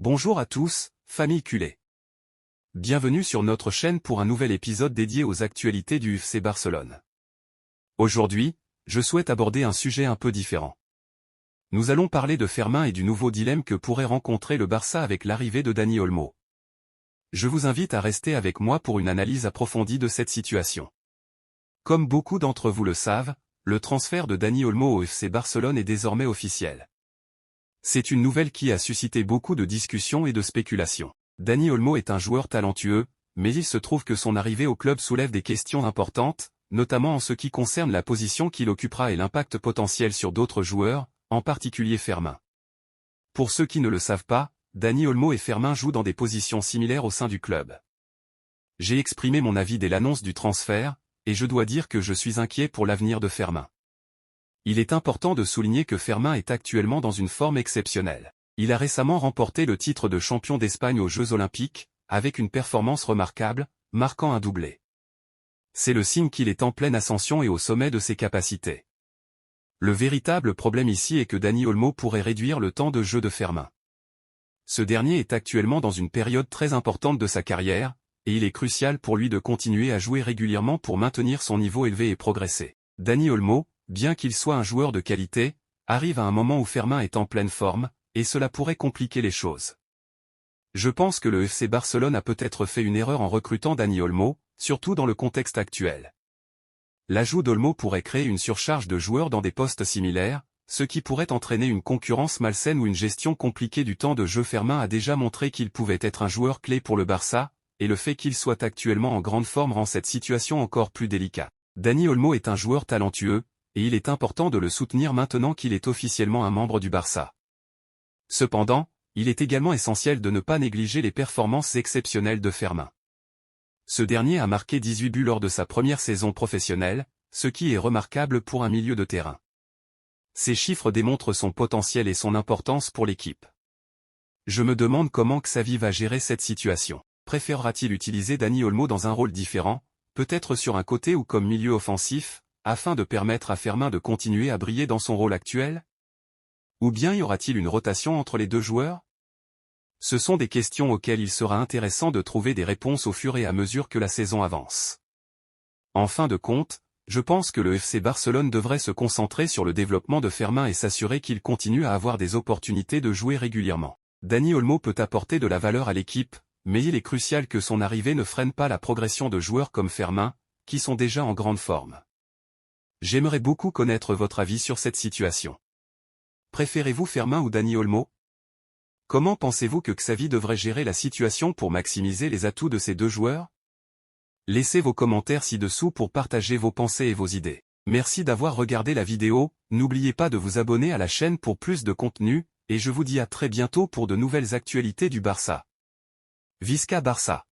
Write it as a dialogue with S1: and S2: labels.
S1: Bonjour à tous, famille culée. Bienvenue sur notre chaîne pour un nouvel épisode dédié aux actualités du FC Barcelone. Aujourd'hui, je souhaite aborder un sujet un peu différent. Nous allons parler de Fermin et du nouveau dilemme que pourrait rencontrer le Barça avec l'arrivée de Dani Olmo. Je vous invite à rester avec moi pour une analyse approfondie de cette situation. Comme beaucoup d'entre vous le savent, le transfert de Dani Olmo au FC Barcelone est désormais officiel. C'est une nouvelle qui a suscité beaucoup de discussions et de spéculations. Dani Olmo est un joueur talentueux, mais il se trouve que son arrivée au club soulève des questions importantes, notamment en ce qui concerne la position qu'il occupera et l'impact potentiel sur d'autres joueurs, en particulier Fermin. Pour ceux qui ne le savent pas, Dani Olmo et Fermin jouent dans des positions similaires au sein du club. J'ai exprimé mon avis dès l'annonce du transfert, et je dois dire que je suis inquiet pour l'avenir de Fermin. Il est important de souligner que Fermin est actuellement dans une forme exceptionnelle. Il a récemment remporté le titre de champion d'Espagne aux Jeux Olympiques, avec une performance remarquable, marquant un doublé. C'est le signe qu'il est en pleine ascension et au sommet de ses capacités. Le véritable problème ici est que Dani Olmo pourrait réduire le temps de jeu de Fermin. Ce dernier est actuellement dans une période très importante de sa carrière, et il est crucial pour lui de continuer à jouer régulièrement pour maintenir son niveau élevé et progresser. Dani Olmo, bien qu'il soit un joueur de qualité, arrive à un moment où Fermin est en pleine forme, et cela pourrait compliquer les choses. Je pense que le FC Barcelone a peut-être fait une erreur en recrutant Dani Olmo, surtout dans le contexte actuel. L'ajout d'Olmo pourrait créer une surcharge de joueurs dans des postes similaires, ce qui pourrait entraîner une concurrence malsaine ou une gestion compliquée du temps de jeu. Fermin a déjà montré qu'il pouvait être un joueur clé pour le Barça, et le fait qu'il soit actuellement en grande forme rend cette situation encore plus délicate. Dani Olmo est un joueur talentueux, et il est important de le soutenir maintenant qu'il est officiellement un membre du Barça. Cependant, il est également essentiel de ne pas négliger les performances exceptionnelles de Fermin. Ce dernier a marqué 18 buts lors de sa première saison professionnelle, ce qui est remarquable pour un milieu de terrain. Ces chiffres démontrent son potentiel et son importance pour l'équipe. Je me demande comment Xavi va gérer cette situation. Préférera-t-il utiliser Dani Olmo dans un rôle différent, peut-être sur un côté ou comme milieu offensif, afin de permettre à Fermin de continuer à briller dans son rôle actuel? Ou bien y aura-t-il une rotation entre les deux joueurs? Ce sont des questions auxquelles il sera intéressant de trouver des réponses au fur et à mesure que la saison avance. En fin de compte, je pense que le FC Barcelone devrait se concentrer sur le développement de Fermin et s'assurer qu'il continue à avoir des opportunités de jouer régulièrement. Dani Olmo peut apporter de la valeur à l'équipe, mais il est crucial que son arrivée ne freine pas la progression de joueurs comme Fermin, qui sont déjà en grande forme. J'aimerais beaucoup connaître votre avis sur cette situation. Préférez-vous Fermin ou Dani Olmo? Comment pensez-vous que Xavi devrait gérer la situation pour maximiser les atouts de ces deux joueurs? Laissez vos commentaires ci-dessous pour partager vos pensées et vos idées. Merci d'avoir regardé la vidéo, n'oubliez pas de vous abonner à la chaîne pour plus de contenu, et je vous dis à très bientôt pour de nouvelles actualités du Barça. Visca Barça.